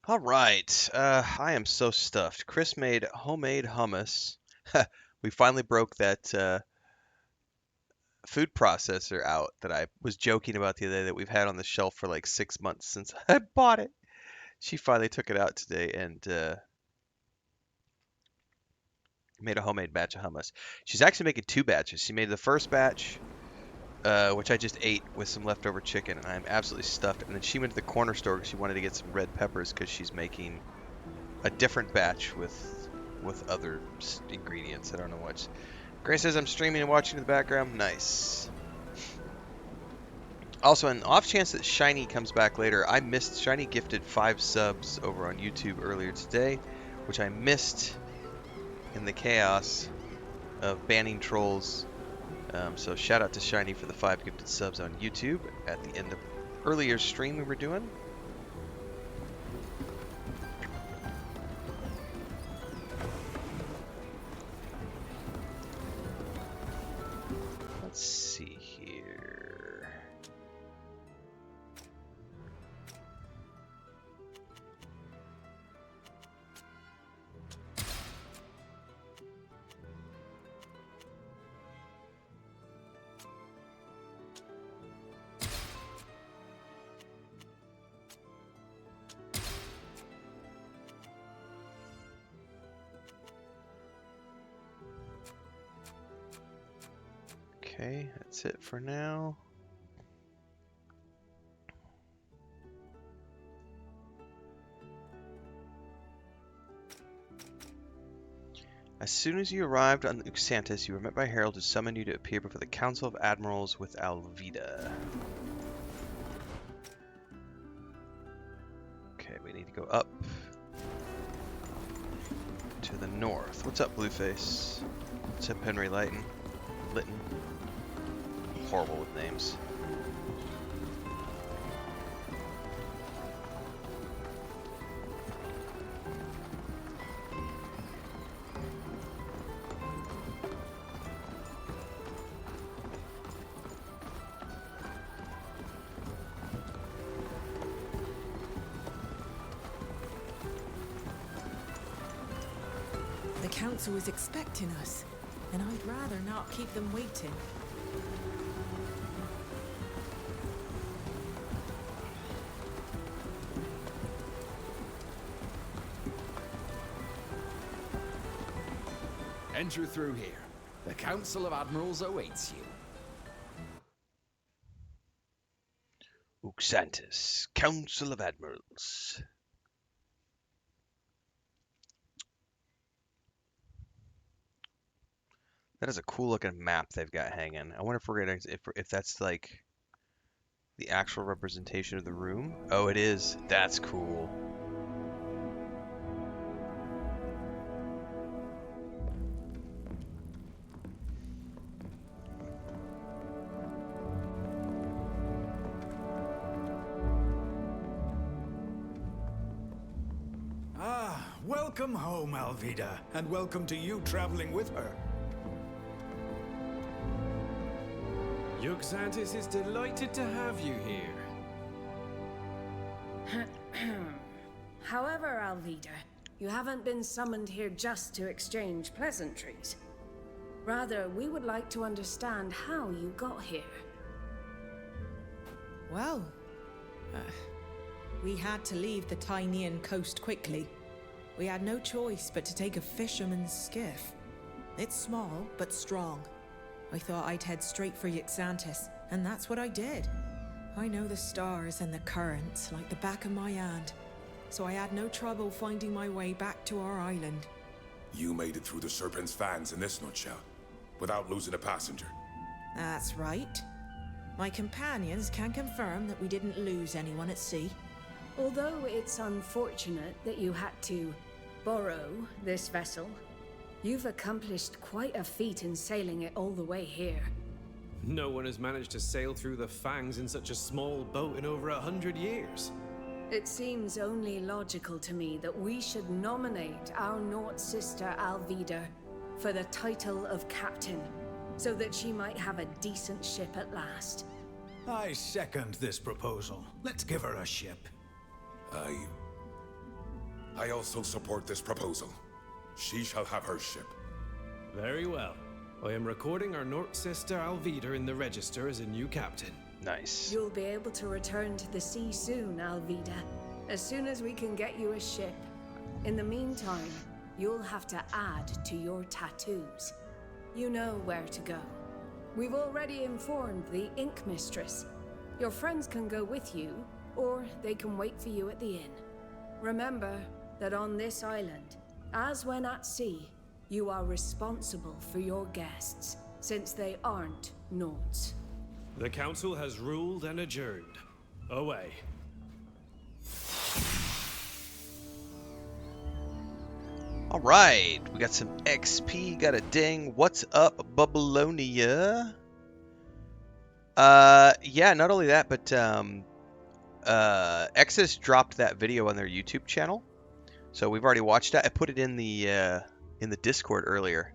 All right. I am so stuffed. Chris made homemade hummus. We finally broke that food processor out that I was joking about the other day that we've had on the shelf for like 6 months since I bought it. She finally took it out today and made a homemade batch of hummus. She's actually making two batches. She made the first batch, which I just ate with some leftover chicken, and I'm absolutely stuffed. And then she went to the corner store because she wanted to get some red peppers because she's making a different batch with other ingredients. I don't know what. Grace says I'm streaming and watching in the background. Nice. Also, an off chance that Shiny comes back later, I missed. Shiny gifted 5 subs over on YouTube earlier today, which I missed in the chaos of banning trolls. So shout out to Shiny for the 5 gifted subs on YouTube at the end of earlier stream we were doing. Let's see here. Okay, that's it for now. As soon as you arrived on Uxantis, you were met by Harold who summoned you to appear before the Council of Admirals with Alvida. Okay, we need to go up to the north. What's up, Blueface? What's up, Henry Lytton? Horrible with names. The council is expecting us, and I'd rather not keep them waiting. Enter through here. The Council of Admirals awaits you. Uxantis, Council of Admirals. That is a cool looking map they've got hanging. I wonder if we're gonna if that's like the actual representation of the room. Oh, it is. That's cool. Welcome home, Alvida, and welcome to you traveling with her. Uxantis is delighted to have you here. However, Alvida, you haven't been summoned here just to exchange pleasantries. Rather, we would like to understand how you got here. Well, we had to leave the Tynean coast quickly. We had no choice but to take a fisherman's skiff. It's small, but strong. I thought I'd head straight for Uxantis, and that's what I did. I know the stars and the currents like the back of my hand, so I had no trouble finding my way back to our island. You made it through the Serpent's fans in this nutshell, without losing a passenger. That's right. My companions can confirm that we didn't lose anyone at sea. Although it's unfortunate that you had to borrow this vessel, you've accomplished quite a feat in sailing it all the way here. No one has managed to sail through the Fangs in such a small boat in over 100 years. It seems only logical to me that we should nominate our Nort sister Alvida for the title of captain, so that she might have a decent ship at last. I second this proposal. Let's give her a ship. I also support this proposal. She shall have her ship. Very well. I am recording our Nort sister Alvida in the register as a new captain. Nice. You'll be able to return to the sea soon, Alvida. As soon as we can get you a ship. In the meantime, you'll have to add to your tattoos. You know where to go. We've already informed the Ink Mistress. Your friends can go with you, or they can wait for you at the inn. Remember that on this island, as when at sea, you are responsible for your guests, since they aren't Nords. The council has ruled and adjourned. Away. All right, we got some XP, got a ding. What's up, Babylonia? Yeah, not only that, but Exodus dropped that video on their YouTube channel, so we've already watched it. I put it in the Discord earlier.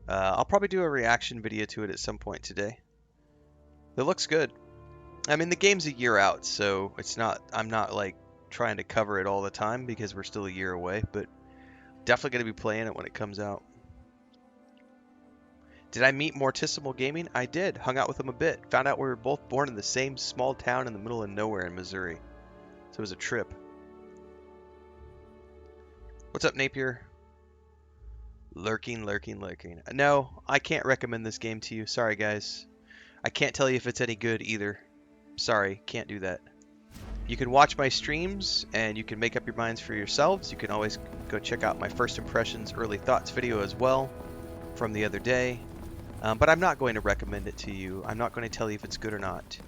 I'll probably do a reaction video to it at some point today. It looks good. I mean, the game's a year out, so it's not. I'm not like trying to cover it all the time because we're still a year away, but definitely going to be playing it when it comes out. Did I meet Mortissimo Gaming? I did. Hung out with him a bit. Found out we were both born in the same small town in the middle of nowhere in Missouri. So it was a trip. What's up, Napier? Lurking. No, I can't recommend this game to you. Sorry, guys. I can't tell you if it's any good either. Sorry, can't do that. You can watch my streams and you can make up your minds for yourselves. You can always go check out my first impressions, early thoughts video as well from the other day. But I'm not going to recommend it to you. I'm not going to tell you if it's good or not.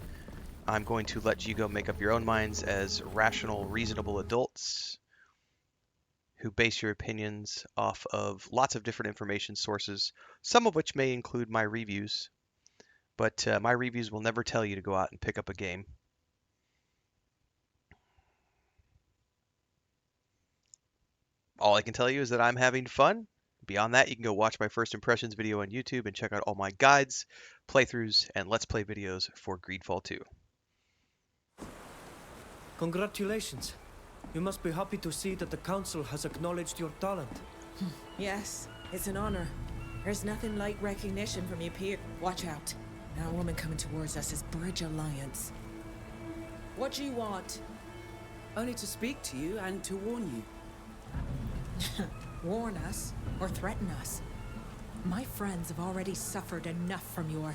I'm going to let you go make up your own minds as rational, reasonable adults who base your opinions off of lots of different information sources, some of which may include my reviews. But my reviews will never tell you to go out and pick up a game. All I can tell you is that I'm having fun. Beyond that, you can go watch my first impressions video on YouTube and check out all my guides, playthroughs, and Let's Play videos for GreedFall 2. Congratulations. You must be happy to see that the council has acknowledged your talent. Yes, it's an honor. There's nothing like recognition from your peer. Watch out. That woman coming towards us is Bridge Alliance. What do you want? Only to speak to you and to warn you. Warn us or threaten us? My friends have already suffered enough from your...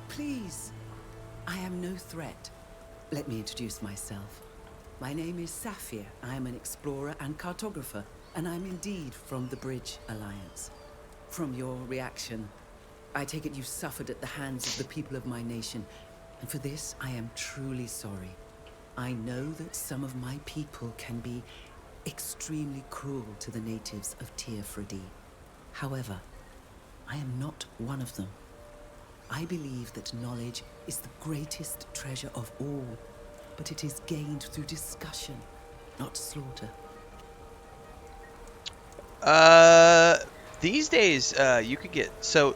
Please. I am no threat. Let me introduce myself. My name is Saphir. I am an explorer and cartographer, and I'm indeed from the Bridge Alliance. From your reaction, I take it you suffered at the hands of the people of my nation, and for this I am truly sorry. I know that some of my people can be extremely cruel to the natives of Teofredi. However, I am not one of them. I believe that knowledge is the greatest treasure of all, but it is gained through discussion, not slaughter. These days, you could get... So,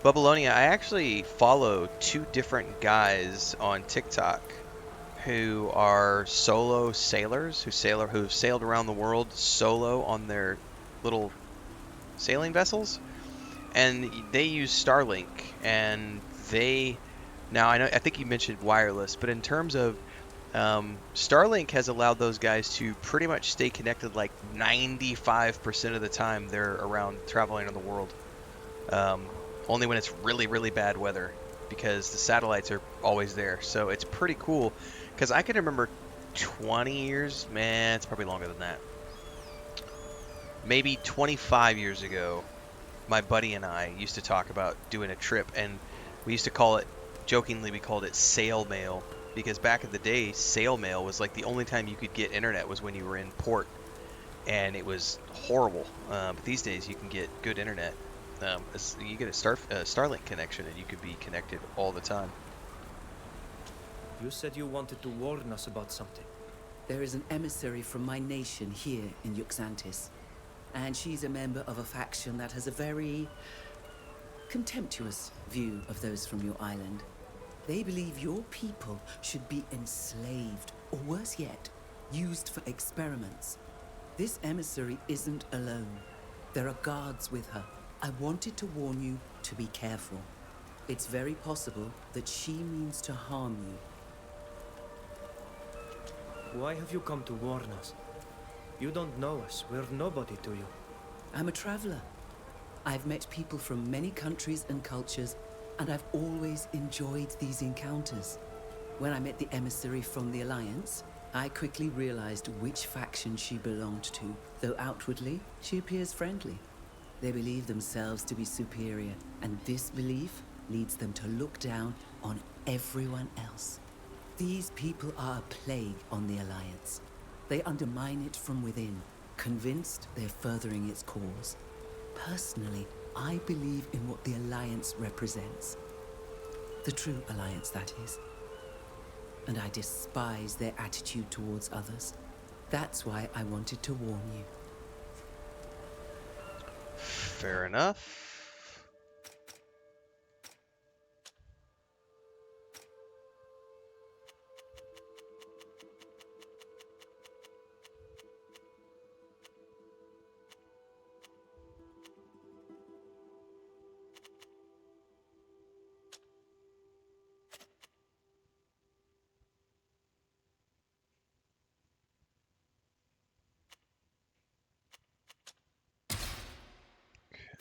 Babylonia, I actually follow 2 different guys on TikTok who are solo sailors, who've sailed around the world solo on their little sailing vessels, and they use Starlink, and they... Now, I think you mentioned wireless, but in terms of Starlink has allowed those guys to pretty much stay connected like 95% of the time they're around traveling on the world. Only when it's really, really bad weather, because the satellites are always there. So it's pretty cool, because I can remember 20 years, man, it's probably longer than that. Maybe 25 years ago, my buddy and I used to talk about doing a trip, and we used to call it, jokingly, we called it sail mail, because back in the day, sail mail was like the only time you could get internet was when you were in port, and it was horrible. But these days, you can get good internet. You get a Starlink connection, and you could be connected all the time. You said you wanted to warn us about something. There is an emissary from my nation here in Yuxantis, and she's a member of a faction that has a very contemptuous view of those from your island. They believe your people should be enslaved, or worse yet, used for experiments. This emissary isn't alone. There are guards with her. I wanted to warn you to be careful. It's very possible that she means to harm you. Why have you come to warn us? You don't know us. We're nobody to you. I'm a traveler. I've met people from many countries and cultures, and I've always enjoyed these encounters. When I met the emissary from the Alliance, I quickly realized which faction she belonged to, though outwardly, she appears friendly. They believe themselves to be superior, and this belief leads them to look down on everyone else. These people are a plague on the Alliance. They undermine it from within, convinced they're furthering its cause. Personally, I believe in what the Alliance represents. The true Alliance, that is. And I despise their attitude towards others. That's why I wanted to warn you. Fair enough.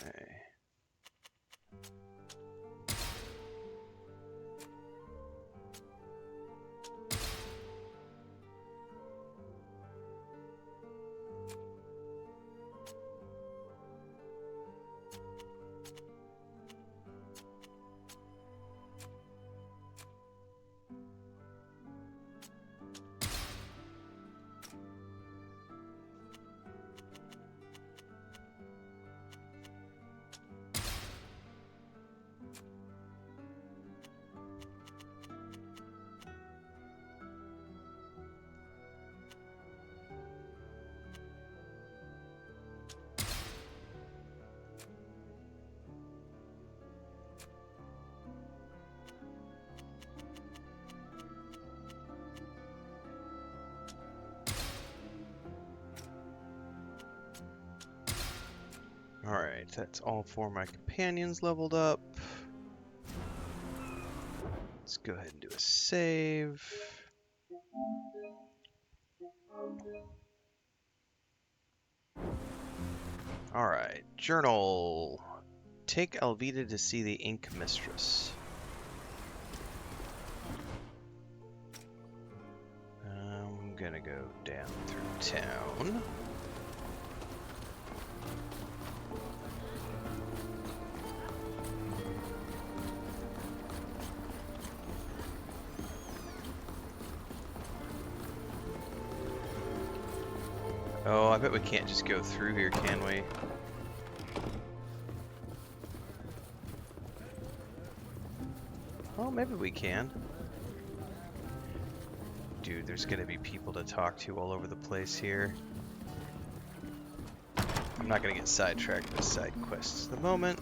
Okay. Alright, that's all four of my companions leveled up. Let's go ahead and do a save. Alright, journal. Take Alvida to see the Ink Mistress. I'm gonna go down through town. Oh, I bet we can't just go through here, can we? Well, maybe we can. Dude, there's gonna be people to talk to all over the place here. I'm not gonna get sidetracked with side quests at the moment.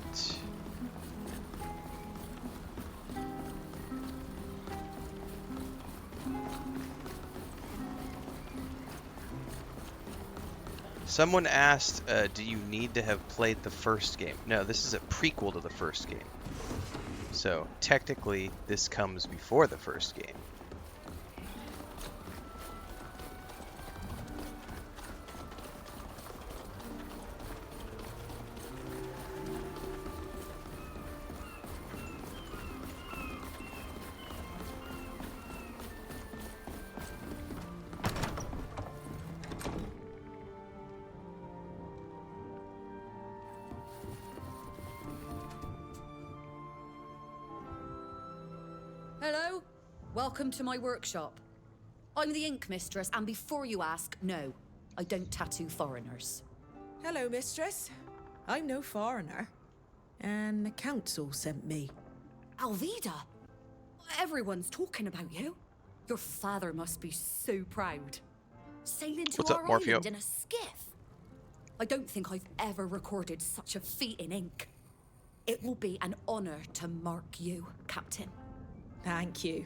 Someone asked, do you need to have played the first game? No, this is a prequel to the first game. So, technically, this comes before the first game. Hello? Welcome to my workshop. I'm the Ink Mistress, and before you ask, no, I don't tattoo foreigners. Hello, mistress. I'm no foreigner. And the council sent me. Alvida? Everyone's talking about you. Your father must be so proud. Sailing to What's up, our Morpheo? island in a skiff. I don't think I've ever recorded such a feat in ink. It will be an honor to mark you, Captain. Thank you.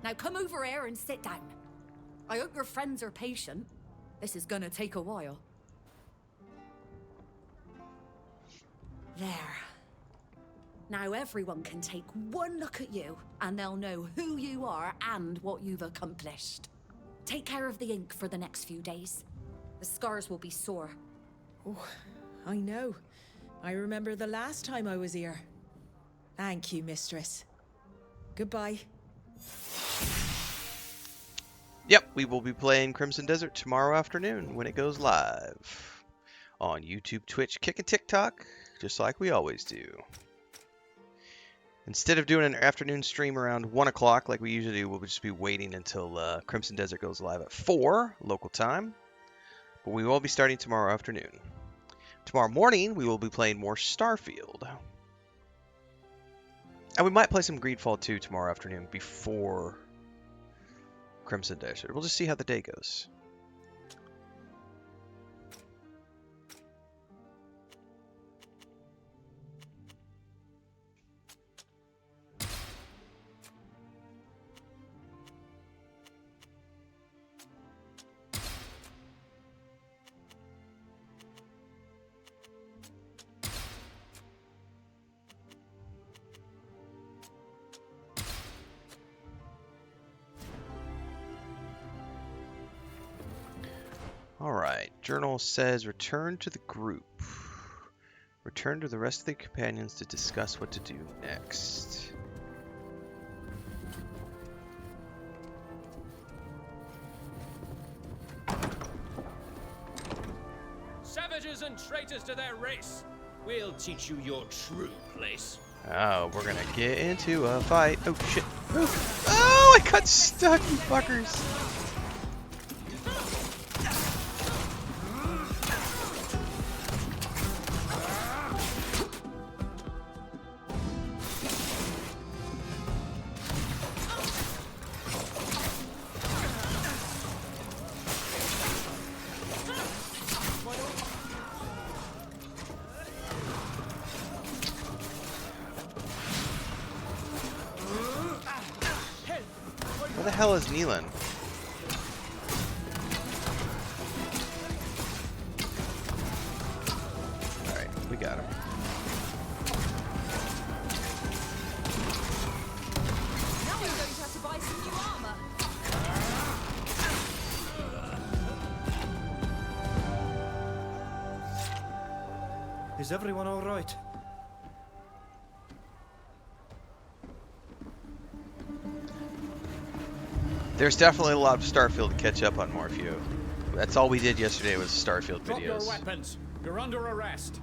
Now come over here and sit down. I hope your friends are patient. This is gonna take a while. There. Now everyone can take one look at you, and they'll know who you are and what you've accomplished. Take care of the ink for the next few days. The scars will be sore. Oh, I know. I remember the last time I was here. Thank you, mistress. Goodbye. Yep, we will be playing Crimson Desert tomorrow afternoon when it goes live on YouTube, Twitch, Kick, and TikTok, just like we always do. Instead of doing an afternoon stream around 1 o'clock like we usually do, we'll just be waiting until Crimson Desert goes live at 4 local time. But we will be starting tomorrow afternoon. Tomorrow morning, we will be playing more Starfield. And we might play some GreedFall 2 tomorrow afternoon before Crimson Desert. We'll just see how the day goes. Alright, journal says return to the group. Return to the rest of the companions to discuss what to do next. Savages and traitors to their race. We'll teach you your true place. Oh, we're gonna get into a fight. Oh shit. Oh, I got stuck, you fuckers. Where the hell is Nacon? Alright, we got him. Now we're going to have to buy some new armor. Is everyone all right? There's definitely a lot of Starfield to catch up on, Morpheo. That's all we did yesterday was Starfield Drop your videos. weapons. You're under arrest.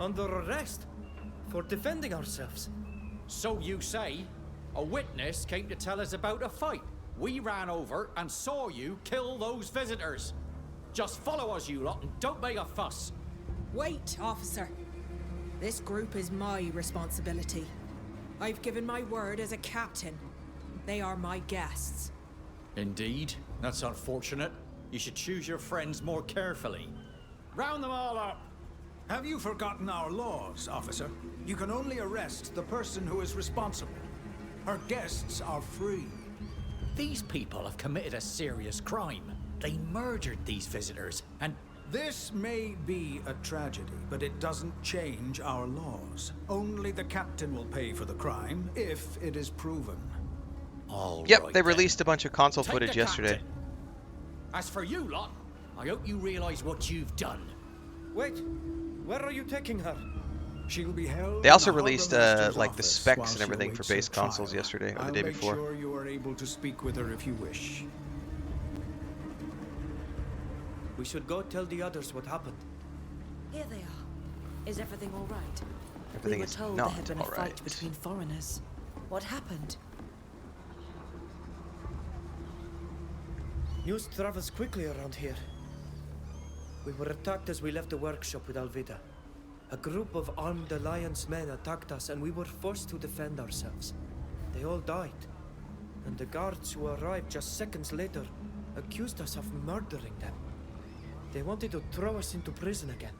Under arrest? For defending ourselves? So you say. A witness came to tell us about a fight. We ran over and saw you kill those visitors. Just follow us, you lot, and don't make a fuss. Wait, officer. This group is my responsibility. I've given my word as a captain. They are my guests. Indeed. That's unfortunate. You should choose your friends more carefully. Round them all up. Have you forgotten our laws, officer? You can only arrest the person who is responsible. Our guests are free. These people have committed a serious crime. They murdered these visitors, and This may be a tragedy, but it doesn't change our laws. Only the captain will pay for the crime, if it is proven. all Yep, right they then. released a bunch of console Take footage the yesterday. captain. As for you lot, I hope you realize what you've done. Wait, where are you taking her? She'll be held. They also in the released Harbor Master's like the office specs while and she everything for awaits base her trial. consoles yesterday or the I'll day make before. sure you are able to speak with her if you wish. We should go tell the others what happened. Here they are. Is everything all right? Everything we were is told not there had been a all fight right. between foreigners. What happened? News travels quickly around here. We were attacked as we left the workshop with Alvida. A group of armed Alliance men attacked us and we were forced to defend ourselves. They all died. And the guards who arrived just seconds later accused us of murdering them. They wanted to throw us into prison again.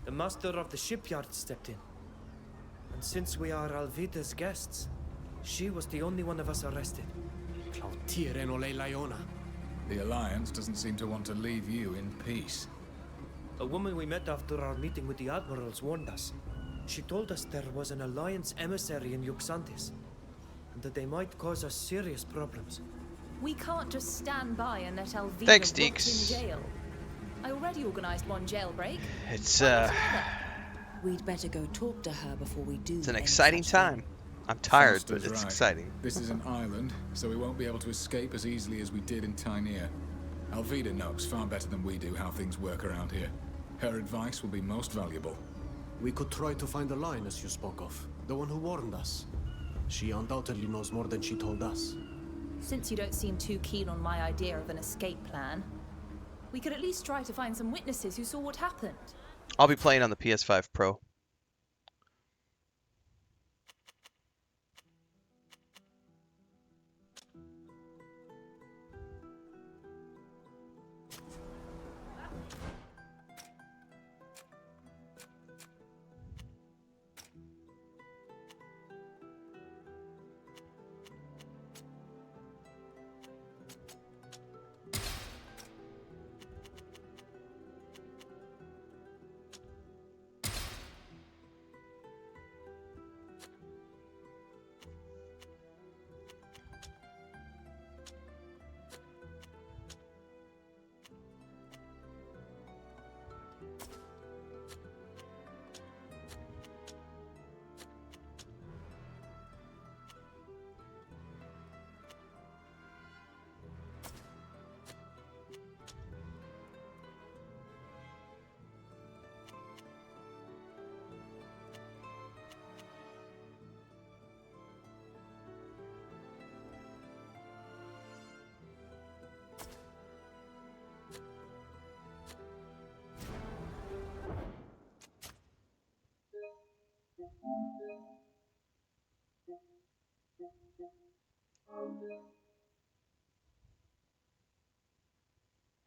The master of the shipyard stepped in. And since we are Alvida's guests, she was the only one of us arrested. The Alliance doesn't seem to want to leave you in peace. A woman we met after our meeting with the admirals warned us. She told us there was an Alliance emissary in Yuxantis, and that they might cause us serious problems. We can't just stand by and let Alvida Thanks, rot in Deeks. jail. I already organised one jailbreak. It's We'd better go talk to her before we do. it's an any exciting such time. I'm tired, Foster's but it's right. exciting. This is an island, so we won't be able to escape as easily as we did in Tynea. Alvida knows far better than we do how things work around here. Her advice will be most valuable. We could try to find the lioness you spoke of, the one who warned us. She undoubtedly knows more than she told us. Since you don't seem too keen on my idea of an escape plan, we could at least try to find some witnesses who saw what happened. I'll be playing on the PS5 Pro.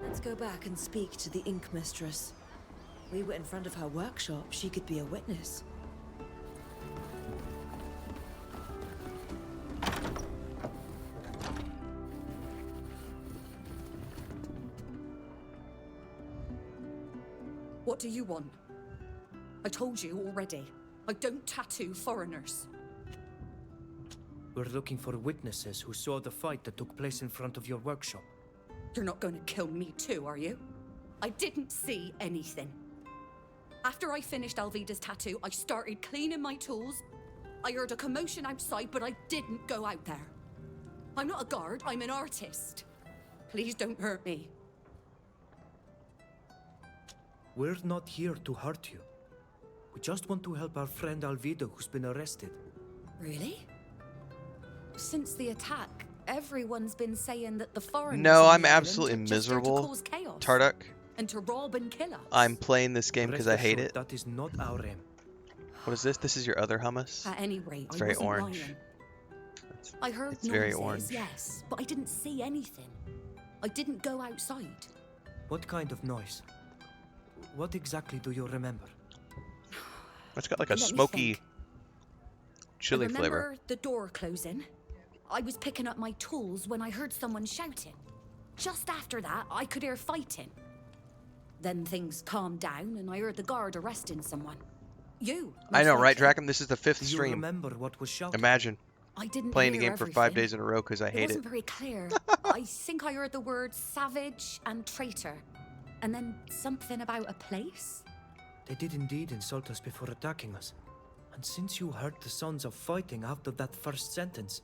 Let's go back and speak to the Ink Mistress. We were in front of her workshop. She could be a witness. What do you want? I told you already. I don't tattoo foreigners. We're looking for witnesses who saw the fight that took place in front of your workshop. You're not going to kill me too, are you? I didn't see anything. After I finished Alvida's tattoo, I started cleaning my tools. I heard a commotion outside, but I didn't go out there. I'm not a guard, I'm an artist. Please don't hurt me. We're not here to hurt you. We just want to help our friend Alvida, who's been arrested. Really? Since the attack, everyone's been saying that the foreigners No, on I'm the island absolutely are just there to miserable, cause chaos Tarduk. and to rob and kill us. I'm playing this game because I hate Rest it. assured, that is not our aim. What is this? This is your other hummus? At any rate, It's I very wasn't orange. lying. I heard It's noises, very orange. yes, but I didn't see anything. I didn't go outside. What kind of noise? What exactly do you remember? It's got like a Let me smoky think. chili I remember flavor. the door closing. I was picking up my tools when I heard someone shouting. Just after that, I could hear fighting. Then things calmed down and I heard the guard arresting someone. You. I know, most right, likely. Draken? This is the 5th Do you stream. remember what was shouted? Imagine I didn't playing the hear game for 5 everything. days in a row because I It hate wasn't it. very clear. I think I heard the words savage and traitor. And then something about a place? They did indeed insult us before attacking us. And since you heard the sounds of fighting after that first sentence,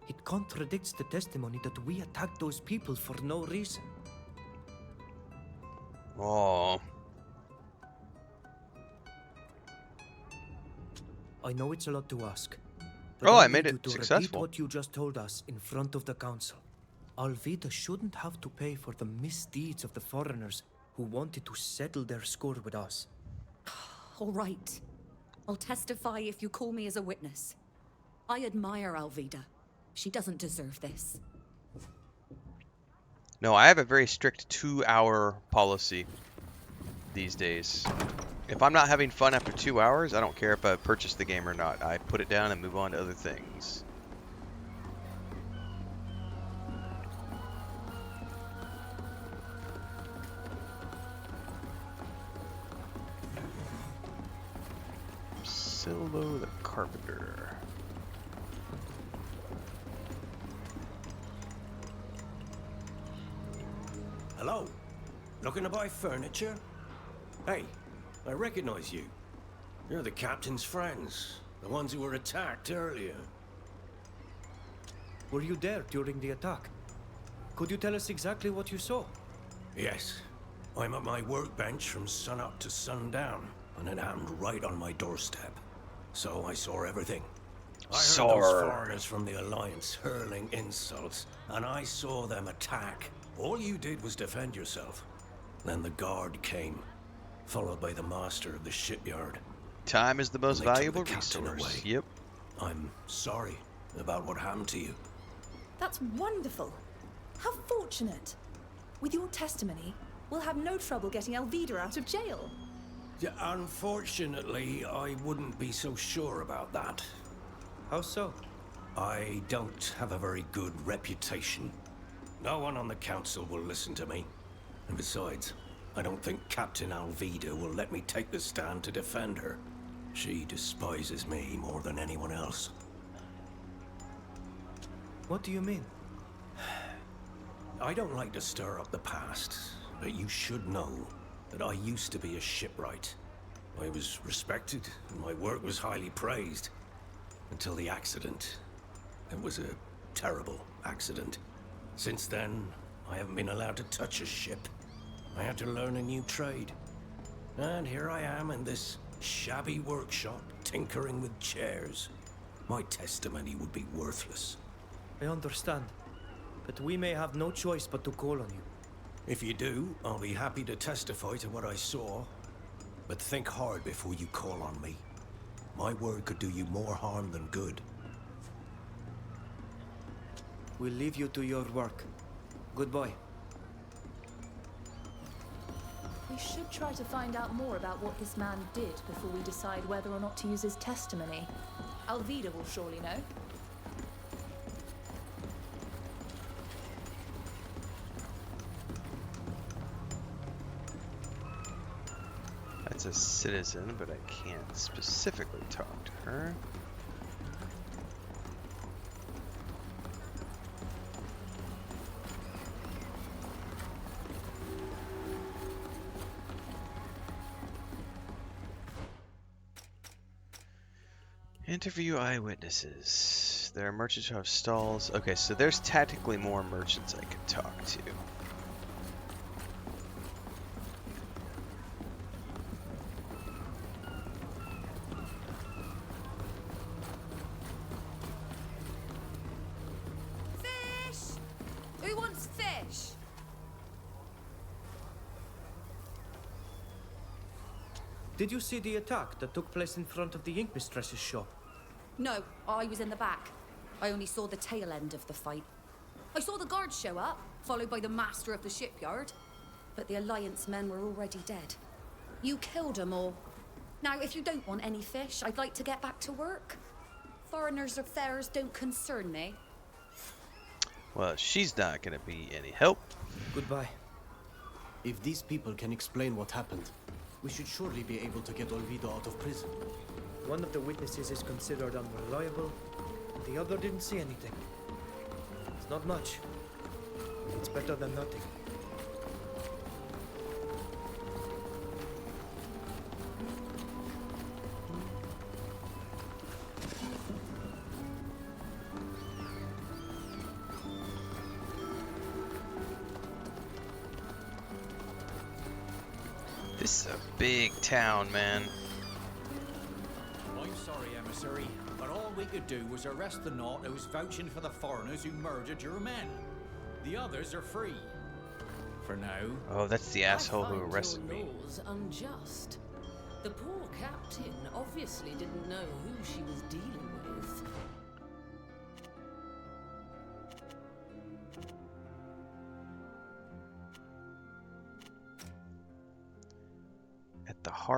it contradicts the testimony that we attacked those people for no reason. Oh. I know it's a lot to ask. Oh, I need made you it to repeat successful. what you just told us in front of the council. Alvida shouldn't have to pay for the misdeeds of the foreigners who wanted to settle their score with us. All right. I'll testify if you call me as a witness. I admire Alvida. She doesn't deserve this. No, I have a very strict 2-hour policy these days. If I'm not having fun after 2 hours, I don't care if I purchase the game or not. I put it down and move on to other things. Silo the Carpenter. Hello? Looking to buy furniture? Hey, I recognize you. You're the captain's friends. The ones who were attacked earlier. Were you there during the attack? Could you tell us exactly what you saw? Yes. I'm at my workbench from sunup to sundown, and it happened right on my doorstep. So I saw everything. I heard those foreigners from the Alliance hurling insults, and I saw them attack. All you did was defend yourself. Then the guard came, followed by the master of the shipyard. Time is the most valuable captain resource. away. Yep. I'm sorry about what happened to you. That's wonderful. How fortunate. With your testimony, we'll have no trouble getting Alvida out of jail. Yeah, unfortunately, I wouldn't be so sure about that. How so? I don't have a very good reputation. No one on the council will listen to me. And besides, I don't think Captain Alvida will let me take the stand to defend her. She despises me more than anyone else. What do you mean? I don't like to stir up the past, but you should know that I used to be a shipwright. I was respected, and my work was highly praised. Until the accident. It was a terrible accident. Since then, I haven't been allowed to touch a ship. I had to learn a new trade. And here I am in this shabby workshop, tinkering with chairs. My testimony would be worthless. I understand, but we may have no choice but to call on you. If you do, I'll be happy to testify to what I saw. But think hard before you call on me. My word could do you more harm than good. We'll leave you to your work. Goodbye. We should try to find out more about what this man did before we decide whether or not to use his testimony. Alvida will surely know. That's a citizen, but I can't specifically talk to her. Interview eyewitnesses. There are merchants who have stalls. Okay, so there's tactically more merchants I could talk to. Who wants fish? Did you see the attack that took place in front of the ink mistress's shop? No, I was in the back. I only saw the tail end of the fight. I saw the guards show up, followed by the master of the shipyard. But the Alliance men were already dead. You killed them all. Now, if you don't want any fish, I'd like to get back to work. Foreigners' affairs don't concern me. Well, she's not gonna be any help. Goodbye. If these people can explain what happened, we should surely be able to get Olvido out of prison. One of the witnesses is considered unreliable, and the other didn't see anything. It's not much. It's better than nothing. This is a big town, man. I'm sorry, emissary, but all we could do was arrest the knot who was vouching for the foreigners who murdered your men. The others are free. For now. Oh, that's the asshole who I arrested find me. your laws unjust. The poor captain obviously didn't know who she was dealing with.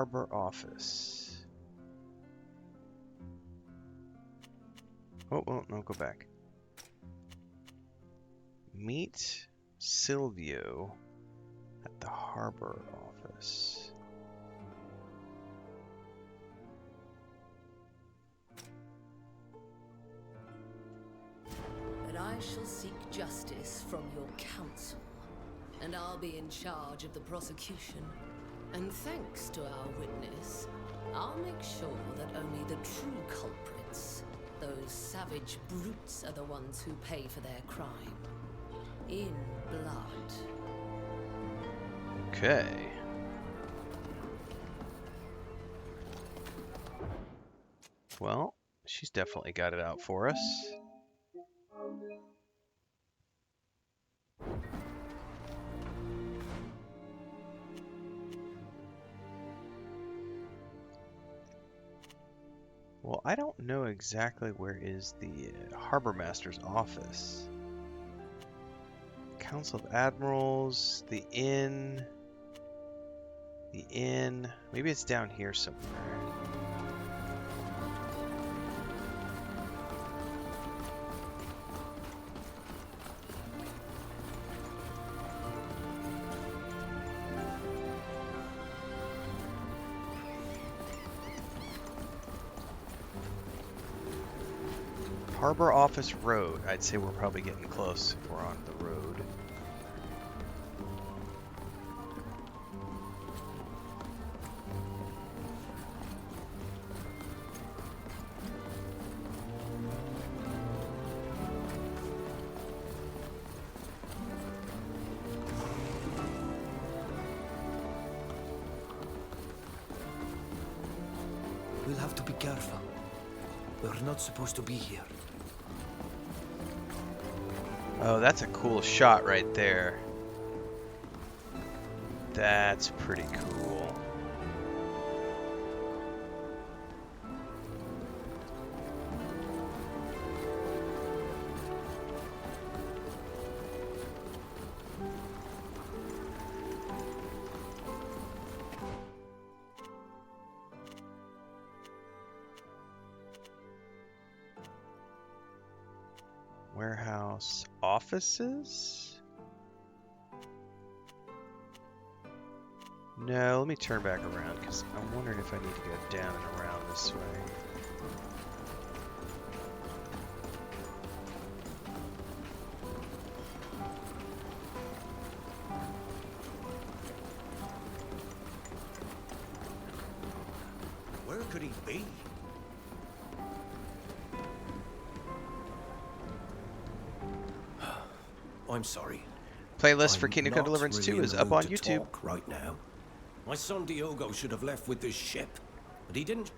harbor office. Oh, no, go back. Meet Silvio at the harbor office. But I shall seek justice from your council, and I'll be in charge of the prosecution. And thanks to our witness, I'll make sure that only the true culprits, those savage brutes, are the ones who pay for their crime. In blood. Okay. Well, she's definitely got it out for us. Well, I don't know exactly where is the Harbor Master's office. Council of Admirals, the inn. The inn. Maybe it's down here somewhere. Harbor Office Road. I'd say we're probably getting close if we're on the road. We'll have to be careful. We're not supposed to be here. Oh, that's a cool shot right there. That's pretty cool. Warehouse offices? No, let me turn back around because I'm wondering if I need to go down and around this way. Where could he be? I'm sorry. Playlist for I'm Kingdom Come not Deliverance really 2 in is the up mood on to YouTube. talk right now. My son Diogo should have left with this ship, but he didn't.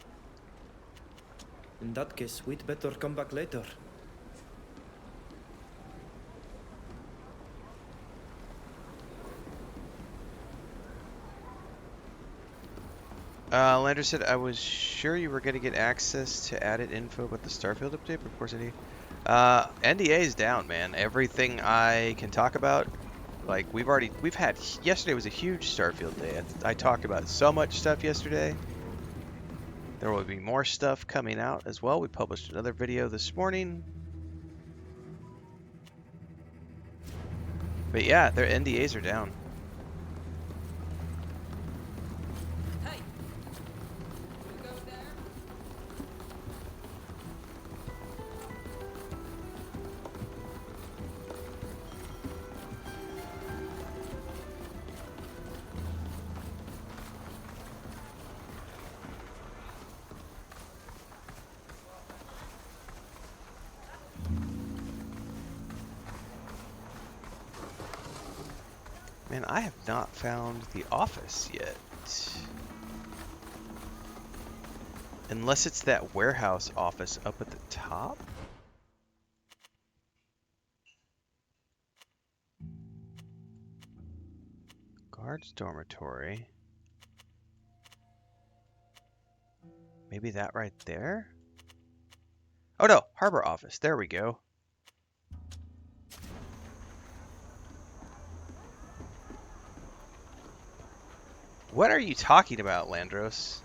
In that case, we'd better come back later. Lander said, I was sure you were going to get access to added info about the Starfield update, but of course I did. NDA is down, man. Everything I can talk about, like we've had, yesterday was a huge Starfield day. I talked about so much stuff yesterday. There will be more stuff coming out as well. We published another video this morning. But yeah, their NDAs are down. Man, I have not found the office yet. Unless it's that warehouse office up at the top? Guards dormitory. Maybe that right there? Oh no, harbor office. There we go. What are you talking about, Landros?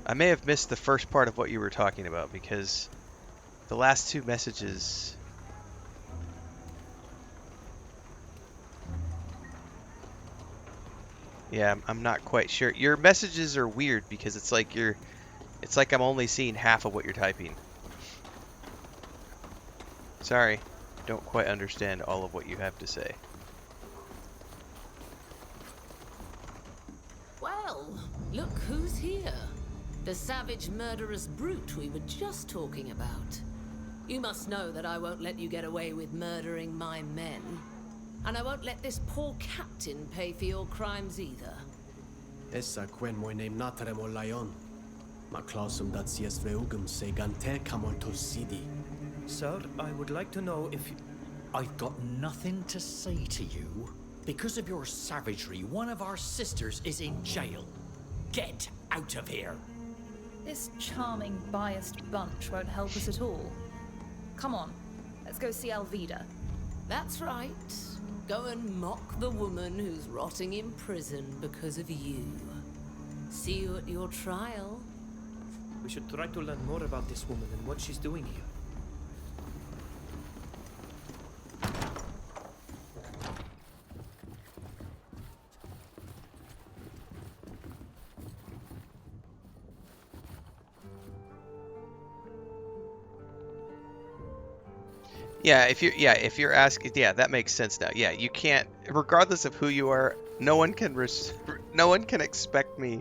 I may have missed the first part of what you were talking about because the last two messages. Yeah, I'm not quite sure. Your messages are weird because it's like I'm only seeing half of what you're typing. Sorry, don't quite understand all of what you have to say. Well, look who's here. The savage, murderous brute we were just talking about. You must know that I won't let you get away with murdering my men. And I won't let this poor captain pay for your crimes either. Essa quen moi name natarem o lion. Ma clausum dat sies veugum se gante camortus sidi. Sir, I would like to know if you... I've got nothing to say to you. Because of your savagery, one of our sisters is in jail. Get out of here. This charming, biased bunch won't help us at all. Come on, let's go see Alvida. That's right. Go and mock the woman who's rotting in prison because of you. See you at your trial. We should try to learn more about this woman and what she's doing here. Yeah, if you're asking, yeah, that makes sense now. Yeah, you can't, regardless of who you are, no one can expect me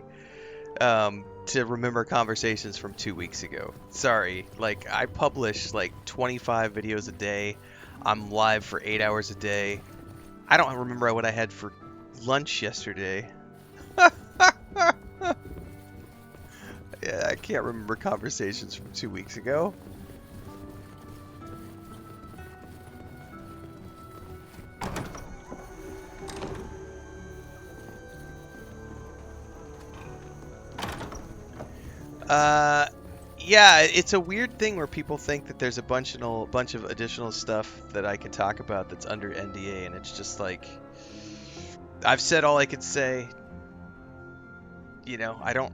to remember conversations from 2 weeks ago. Sorry, like I publish like 25 videos a day. I'm live for 8 hours a day. I don't remember what I had for lunch yesterday. Yeah, I can't remember conversations from 2 weeks ago. Yeah, it's a weird thing where people think that there's a bunch of additional stuff that I can talk about that's under NDA, and it's just like, I've said all I could say. You know, I don't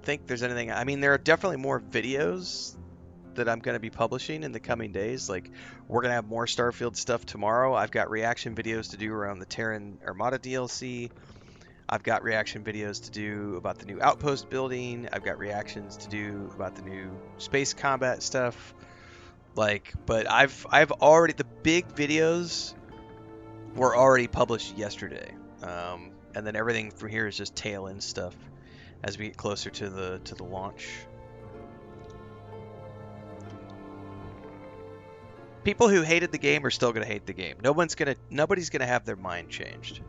think there's anything. I mean, there are definitely more videos that I'm going to be publishing in the coming days. Like, we're going to have more Starfield stuff tomorrow. I've got reaction videos to do around the Terran Armada DLC. I've got reaction videos to do about the new outpost building. I've got reactions to do about the new space combat stuff. Like, but I've already, the big videos were already published yesterday. And then everything from here is just tail end stuff as we get closer to the launch. People who hated the game are still going to hate the game. Nobody's going to have their mind changed.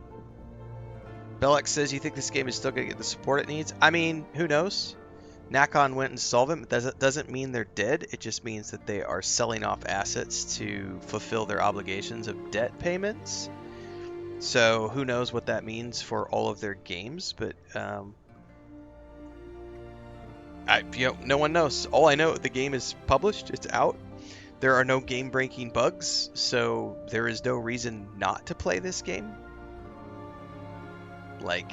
Bellex says, you think this game is still going to get the support it needs? I mean, who knows? Nacon went and solved it. It doesn't mean they're dead. It just means that they are selling off assets to fulfill their obligations of debt payments. So who knows what that means for all of their games, but no one knows. All I know, the game is published, it's out. There are no game-breaking bugs, so there is no reason not to play this game. Like,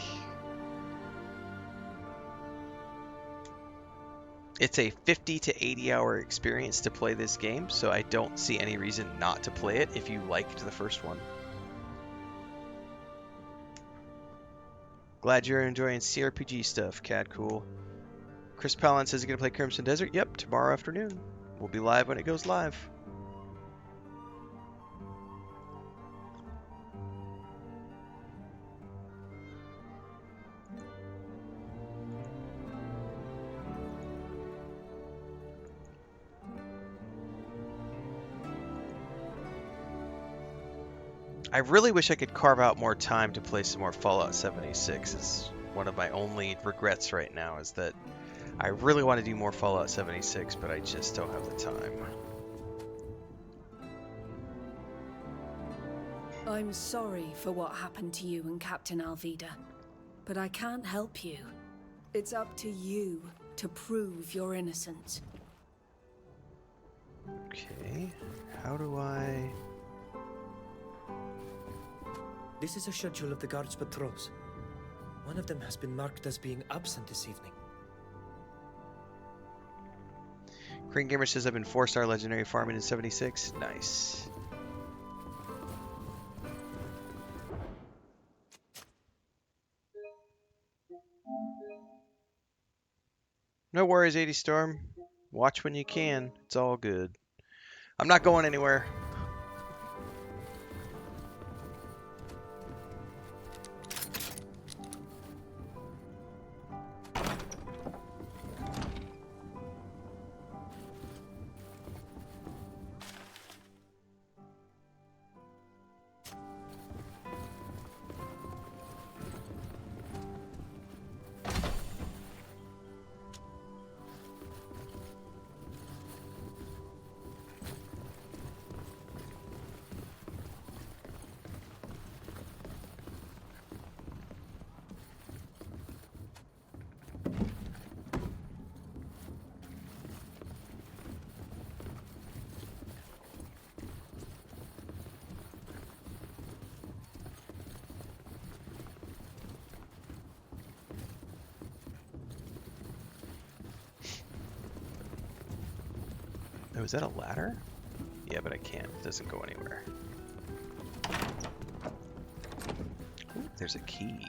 it's a 50 to 80 hour experience to play this game, so I don't see any reason not to play it if you liked the first one. Glad you're enjoying CRPG stuff, Cad Cool. Chris Palin says he's going to play Crimson Desert. Yep, tomorrow afternoon. We'll be live when it goes live. I really wish I could carve out more time to play some more Fallout 76. It's one of my only regrets right now, is that I really want to do more Fallout 76, but I just don't have the time. I'm sorry for what happened to you and Captain Alvida, but I can't help you. It's up to you to prove your innocence. Okay. How do I... This is a schedule of the guards' patrols. One of them has been marked as being absent this evening. Crane Gamer says I've been 4-star legendary farming in 76. Nice. No worries, 80 Storm. Watch when you can. It's all good. I'm not going anywhere. Oh, is that a ladder? Yeah, but I can't. It doesn't go anywhere. Ooh, there's a key.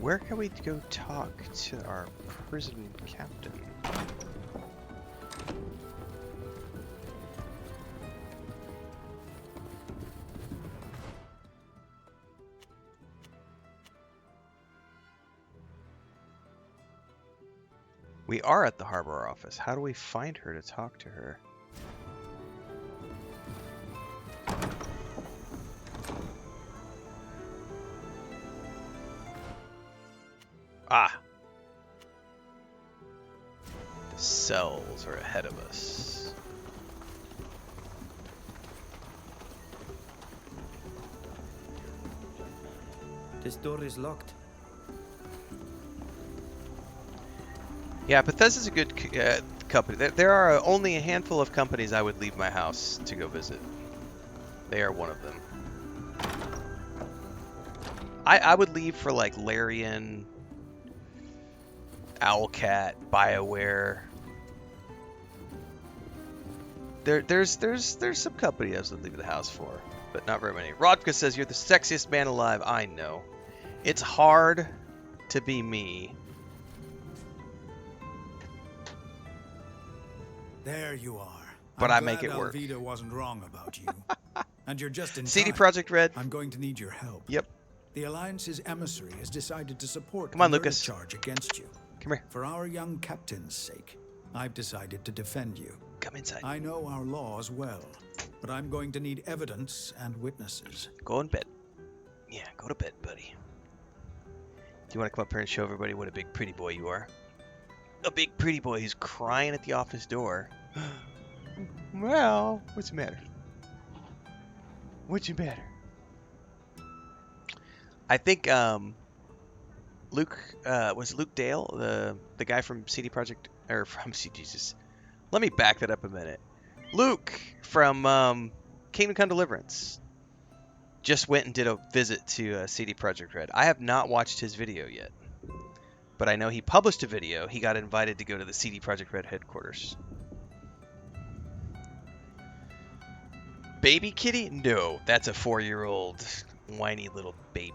Where can we go talk to our prison captain? We are at the harbor office. How do we find her to talk to her? Ah! The cells are ahead of us. This door is locked. Yeah, Bethesda's a good company. There are only a handful of companies I would leave my house to go visit. They are one of them. I would leave for like Larian, Owlcat, BioWare. There's some company I would leave the house for, but not very many. Rodka says you're the sexiest man alive. I know. It's hard to be me. There you are. But I'm I make glad it work. Alvida wasn't wrong about you. And you're just in CD time. Projekt Red. I'm going to need your help. Yep. The Alliance's emissary has decided to support Come on, the murder Lucas. charge against you. Come here. For our young captain's sake, I've decided to defend you. Come inside. I know our laws well, but I'm going to need evidence and witnesses. Go in bed. Yeah, go to bed, buddy. Do you want to come up here and show everybody what a big pretty boy you are? A big pretty boy who's crying at the office door. Well, what's the matter? What's the matter? I think Luke was Luke Dale, the guy from CD Projekt, or from Jesus. Let me back that up a minute. Luke from Kingdom Come Deliverance just went and did a visit to CD Projekt Red. I have not watched his video yet, but I know he published a video. He got invited to go to the CD Projekt Red headquarters. Baby kitty? No, that's a 4-year-old whiny little baby.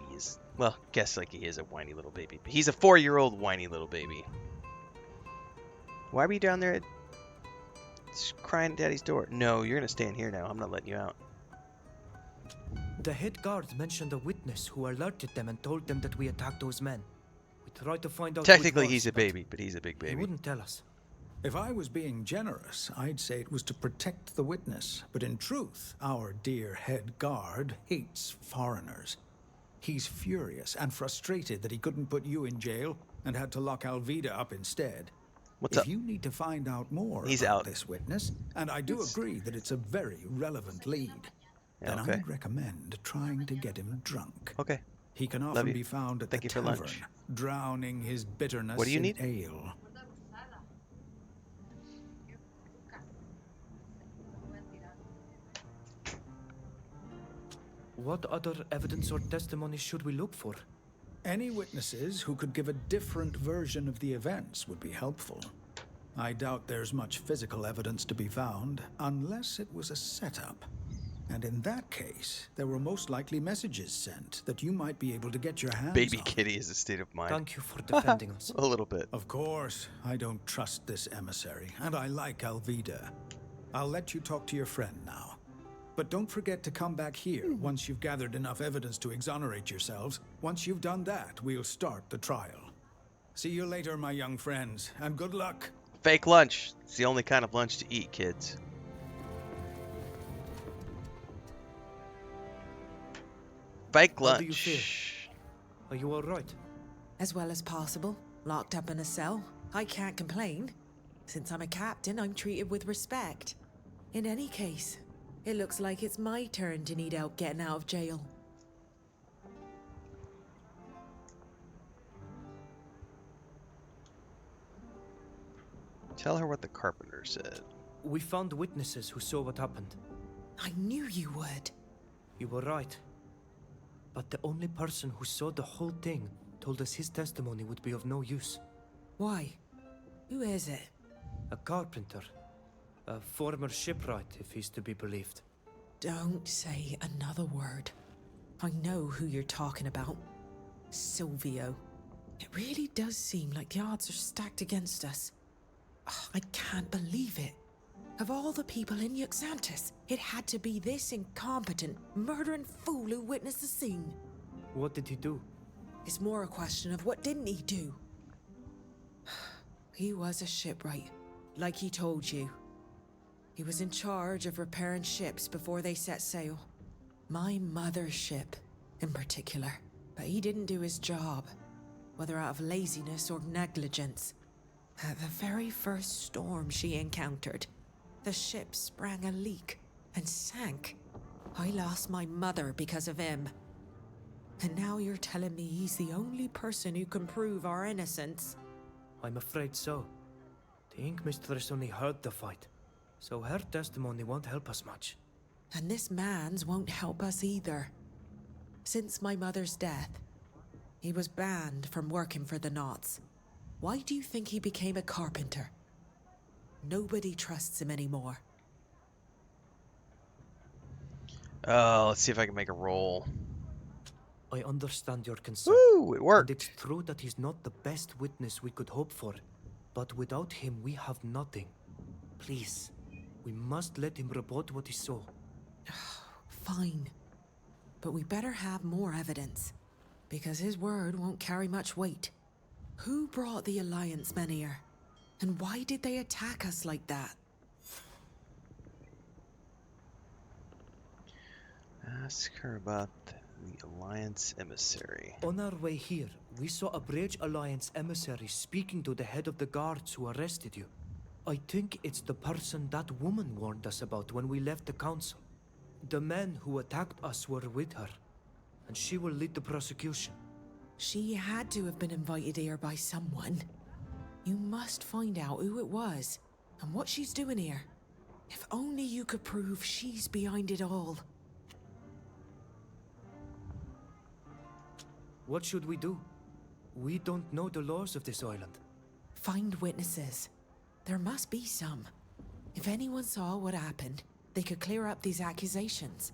Well, guess like he is a whiny little baby. But he's a 4-year-old whiny little baby. Why were you down there crying at Daddy's door? No, you're gonna stay in here now. I'm not letting you out. The head guard mentioned a witness who alerted them and told them that we attacked those men. We tried to find out. Technically, he's a baby, but he's a big He baby. wouldn't tell us. If I was being generous, I'd say it was to protect the witness. But in truth, our dear head guard hates foreigners. He's furious and frustrated that he couldn't put you in jail and had to lock Alvida up instead. What's If up? you need to find out more He's about out. this witness, and I do agree that it's a very relevant lead, Yeah, then okay. I'd recommend trying to get him drunk. Okay. He can Love often you. be found at Thank the you for tavern, lunch. drowning his bitterness What do you in need? ale. What other evidence or testimony should we look for? Any witnesses who could give a different version of the events would be helpful. I doubt there's much physical evidence to be found, unless it was a setup. And in that case, there were most likely messages sent that you might be able to get your hands Baby on. Kitty is a state of mind. Thank you for defending us. A little bit. Of course, I don't trust this emissary, and I like Alvida. I'll let you talk to your friend now. But don't forget to come back here once you've gathered enough evidence to exonerate yourselves. Once you've done that, we'll start the trial. See you later, my young friends, and good luck. Fake lunch. It's the only kind of lunch to eat, kids. Fake How do you lunch. feel? Are you all right? As well as possible. Locked up in a cell. I can't complain. Since I'm a captain, I'm treated with respect. In any case, it looks like it's my turn to need help getting out of jail. Tell her what the carpenter said. We found witnesses who saw what happened. I knew you would. You were right. But the only person who saw the whole thing told us his testimony would be of no use. Why? Who is it? A carpenter. A former shipwright, if he's to be believed. Don't say another word. I know who you're talking about. Silvio. It really does seem like the odds are stacked against us. I can't believe it. Of all the people in Yuxantis, it had to be this incompetent, murdering fool who witnessed the scene. What did he do? It's more a question of what didn't he do? He was a shipwright, like he told you. He was in charge of repairing ships before they set sail. My mother's ship, in particular. But he didn't do his job, whether out of laziness or negligence. At the very first storm she encountered, the ship sprang a leak and sank. I lost my mother because of him. And now you're telling me he's the only person who can prove our innocence? I'm afraid so. The Ink Mistress only heard the fight, so her testimony won't help us much. And this man's won't help us either. Since my mother's death, he was banned from working for the Knots. Why do you think he became a carpenter? Nobody trusts him anymore. Let's see if I can make a roll. I understand your concern. Woo, it worked. And it's true that he's not the best witness we could hope for. But without him, we have nothing. Please, we must let him report what he saw. Fine. But we better have more evidence, because his word won't carry much weight. Who brought the Alliance men here? And why did they attack us like that? Ask her about the Alliance emissary. On our way here, we saw a Bridge Alliance emissary speaking to the head of the guards who arrested you. I think it's the person that woman warned us about when we left the council. The men who attacked us were with her, and she will lead the prosecution. She had to have been invited here by someone. You must find out who it was, and what she's doing here. If only you could prove she's behind it all. What should we do? We don't know the laws of this island. Find witnesses. There must be some. If anyone saw what happened, they could clear up these accusations.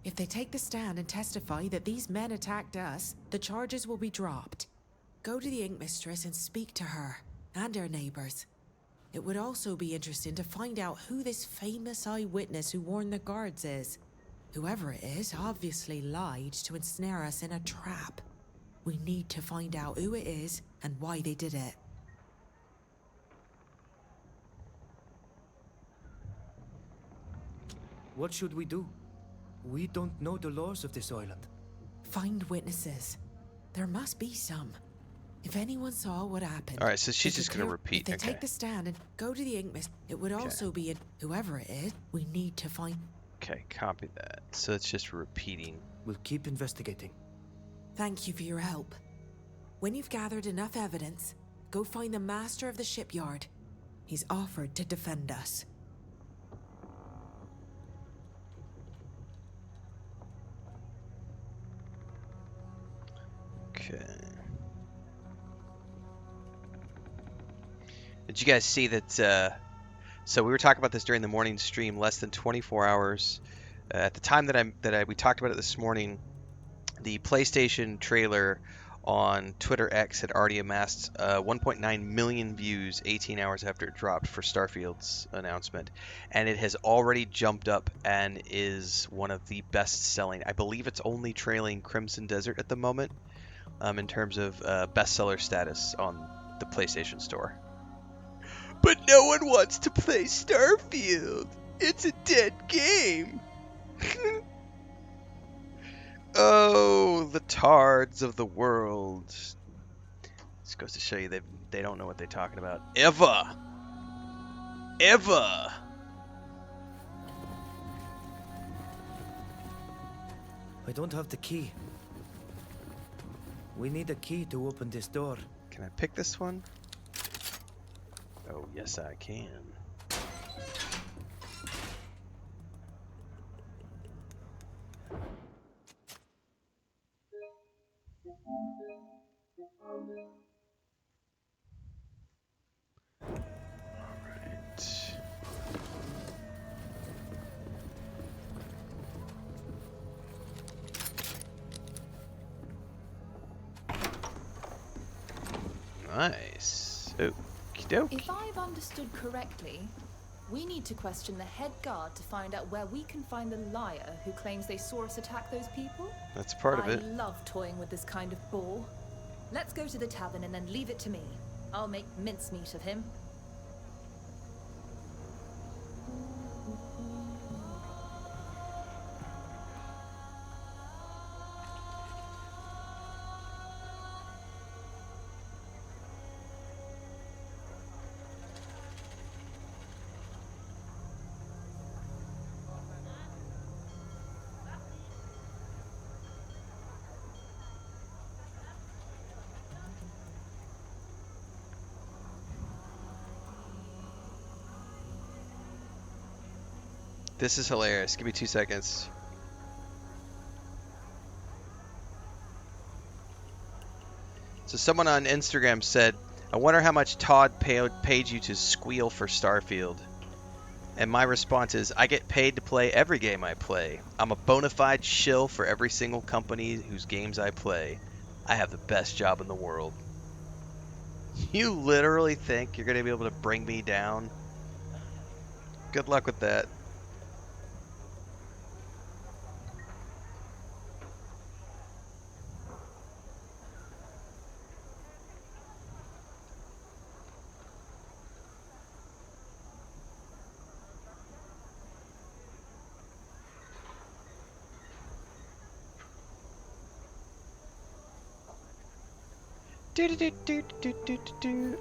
If they take the stand and testify that these men attacked us, the charges will be dropped. Go to the Ink Mistress and speak to her, and her neighbors. It would also be interesting to find out who this famous eyewitness who warned the guards is. Whoever it is obviously lied to ensnare us in a trap. We need to find out who it is and why they did it. What should we do? We don't know the laws of this island. Find witnesses. There must be some. If anyone saw what happened... Alright, so she's they just could going to clear- repeat. If they Okay. take the stand and go to the ink mist, it would also be in whoever it is. We need to find... Okay, copy that. So it's just repeating. We'll keep investigating. Thank you for your help. When you've gathered enough evidence, go find the master of the shipyard. He's offered to defend us. Okay. Did you guys see that? So we were talking about this during the morning stream. Less than 24 hours at the time that we talked about it this morning. The PlayStation trailer on Twitter X had already amassed 1.9 million views 18 hours after it dropped for Starfield's announcement, and it has already jumped up and is one of the best-selling. I believe it's only trailing Crimson Desert at the moment in terms of bestseller status on the PlayStation Store. But no one wants to play Starfield. It's a dead game. Oh, the tards of the world. This goes to show you they don't know what they're talking about. Ever. Ever. I don't have the key. We need a key to open this door. Can I pick this one? Oh, yes, I can. Nice. Okie dokie. If I've understood correctly, we need to question the head guard to find out where we can find the liar who claims they saw us attack those people. That's part of it. I love toying with this kind of ball. Let's go to the tavern and then leave it to me. I'll make mincemeat of him. This is hilarious. Give me 2 seconds. So someone on Instagram said, I wonder how much Todd paid you to squeal for Starfield. And my response is, I get paid to play every game I play. I'm a bona fide shill for every single company whose games I play. I have the best job in the world. You literally think you're going to be able to bring me down? Good luck with that.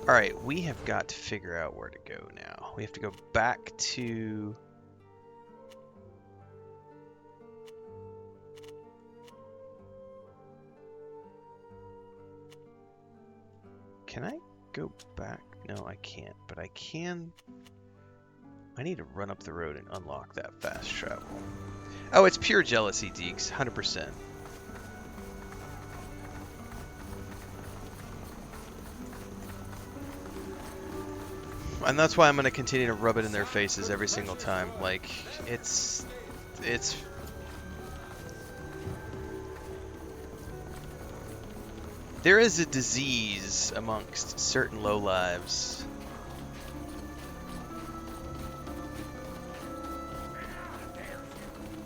Alright, we have got to figure out where to go now. We have to go back to... Can I go back? No, I can't, but I can... I need to run up the road and unlock that fast travel. Oh, it's pure jealousy, Deeks, 100%. And that's why I'm going to continue to rub it in their faces every single time. Like, it's... There is a disease amongst certain lowlives.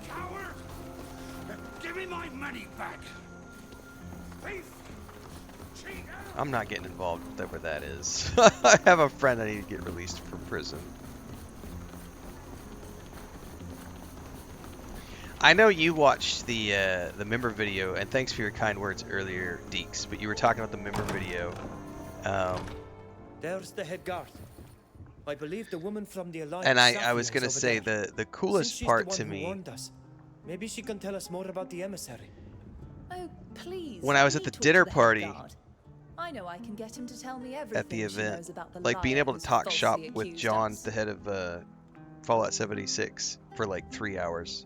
Coward! Give me my money back! Thief! Cheater! I'm not getting involved with whatever that is. I have a friend I need to get released from prison. I know you watched the member video, and thanks for your kind words earlier, Deeks. But you were talking about the member video. There's the head guard. I believe the woman from the Alliance. And I was Safia, gonna is over say there. the Since coolest she's part the one to who me warned us, maybe she can tell us more about the emissary. Oh, please. when I was let at me the talk to dinner the head party guard. I know I can get him to tell me at the everything she event, knows about the like being liar able to who's talk shop falsely with accused John, us. the head of Fallout 76, for like 3 hours.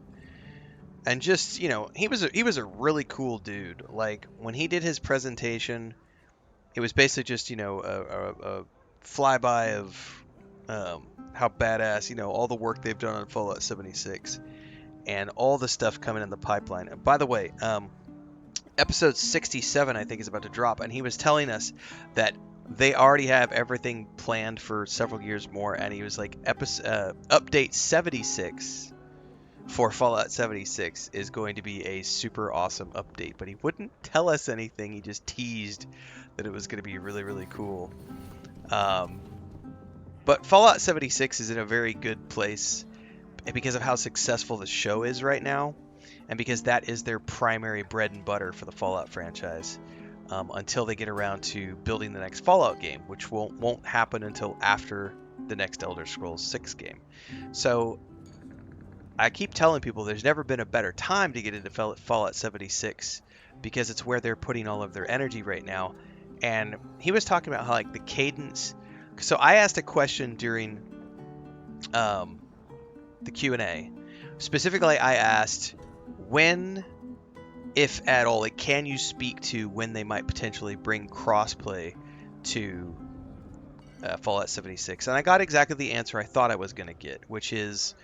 And just, he was a really cool dude. Like when he did his presentation, it was basically just, a flyby of how badass, all the work they've done on Fallout 76 and all the stuff coming in the pipeline. And by the way, episode 67 I think is about to drop, and he was telling us that they already have everything planned for several years more, and he was like, update 76 for Fallout 76 is going to be a super awesome update, but he wouldn't tell us anything. He just teased that it was going to be really, really cool. But Fallout 76 is in a very good place because of how successful the show is right now, and because that is their primary bread and butter for the Fallout franchise, until they get around to building the next Fallout game, which won't happen until after the next Elder Scrolls 6 game. So I keep telling people there's never been a better time to get into Fallout 76 because it's where they're putting all of their energy right now. And he was talking about how like the cadence. So I asked a question during the Q&A. Specifically, I asked when, if at all, like, can you speak to when they might potentially bring crossplay to Fallout 76? And I got exactly the answer I thought I was going to get, which is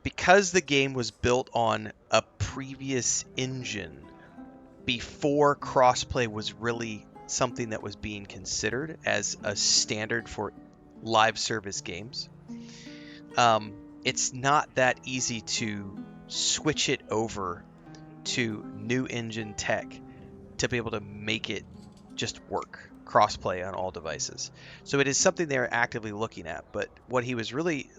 because the game was built on a previous engine before crossplay was really something that was being considered as a standard for live service games. It's not that easy to switch it over to new engine tech to be able to make it just work crossplay on all devices. So it is something they're actively looking at. But what he was really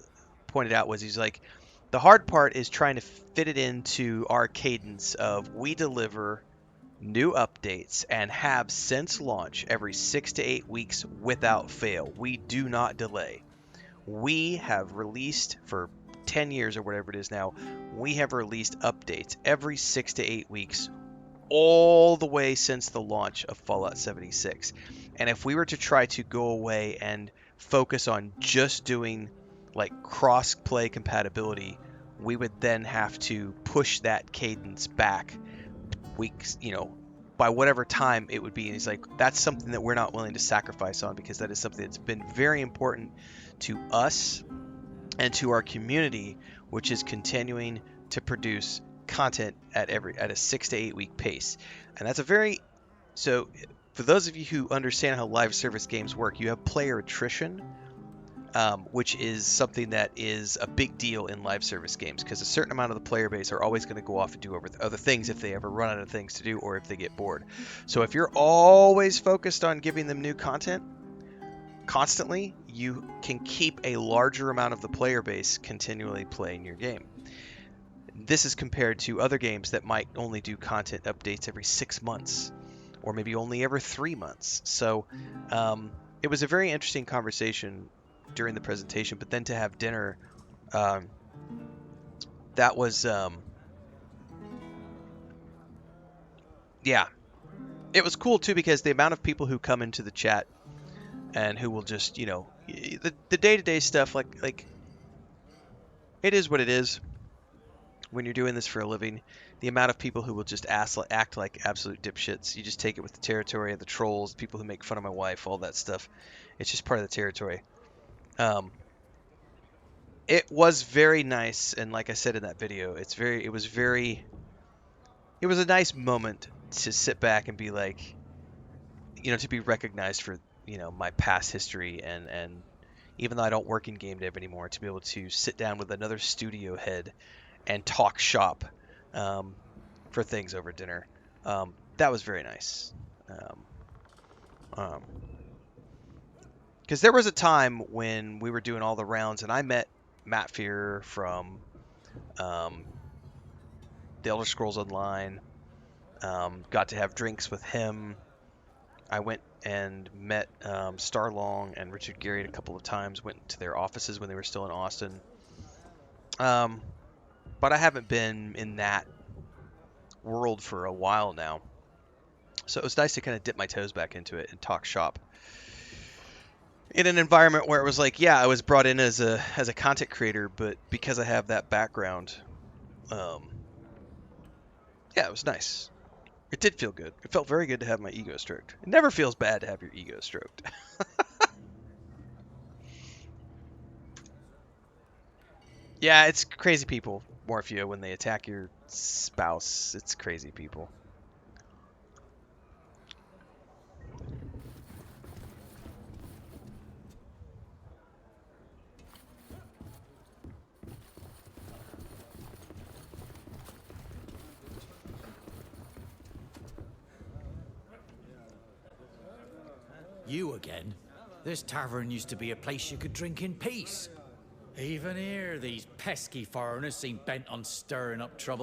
pointed out was he's like, the hard part is trying to fit it into our cadence of we deliver new updates and have since launch every 6 to 8 weeks without fail. We do not delay. We have released for 10 years or whatever it is now, we have released updates every 6 to 8 weeks all the way since the launch of Fallout 76. And if we were to try to go away and focus on just doing like cross-play compatibility, we would then have to push that cadence back weeks, by whatever time it would be. And he's like, that's something that we're not willing to sacrifice on, because that is something that's been very important to us and to our community, which is continuing to produce content at a 6 to 8 week pace. And that's so for those of you who understand how live service games work, you have player attrition, which is something that is a big deal in live service games, because a certain amount of the player base are always going to go off and do other things if they ever run out of things to do or if they get bored. So if you're always focused on giving them new content constantly, you can keep a larger amount of the player base continually playing your game. This is compared to other games that might only do content updates every 6 months, or maybe only every 3 months. So it was a very interesting conversation during the presentation, but then to have dinner, that was, yeah, it was cool too, because the amount of people who come into the chat and who will just, the day-to-day stuff, like it is what it is when you're doing this for a living. The amount of people who will just act like absolute dipshits, you just take it with the territory of the trolls, people who make fun of my wife, all that stuff. It's just part of the territory. It was very nice, and like I said in that video, it was a nice moment to sit back and be like, to be recognized for, my past history, and even though I don't work in game dev anymore, to be able to sit down with another studio head and talk shop for things over dinner. That was very nice. Because there was a time when we were doing all the rounds, and I met Matt Fear from the Elder Scrolls Online. Got to have drinks with him. I went and met Starlong and Richard Garriott a couple of times. Went to their offices when they were still in Austin. But I haven't been in that world for a while now. So it was nice to kind of dip my toes back into it and talk shop in an environment where it was like, yeah, I was brought in as a content creator, but because I have that background, yeah, it was nice. It did feel good. It felt very good to have my ego stroked. It never feels bad to have your ego stroked. Yeah, it's crazy people, Morphia, when they attack your spouse. It's crazy people. You again? This tavern used to be a place you could drink in peace. Even here, these pesky foreigners seem bent on stirring up trouble.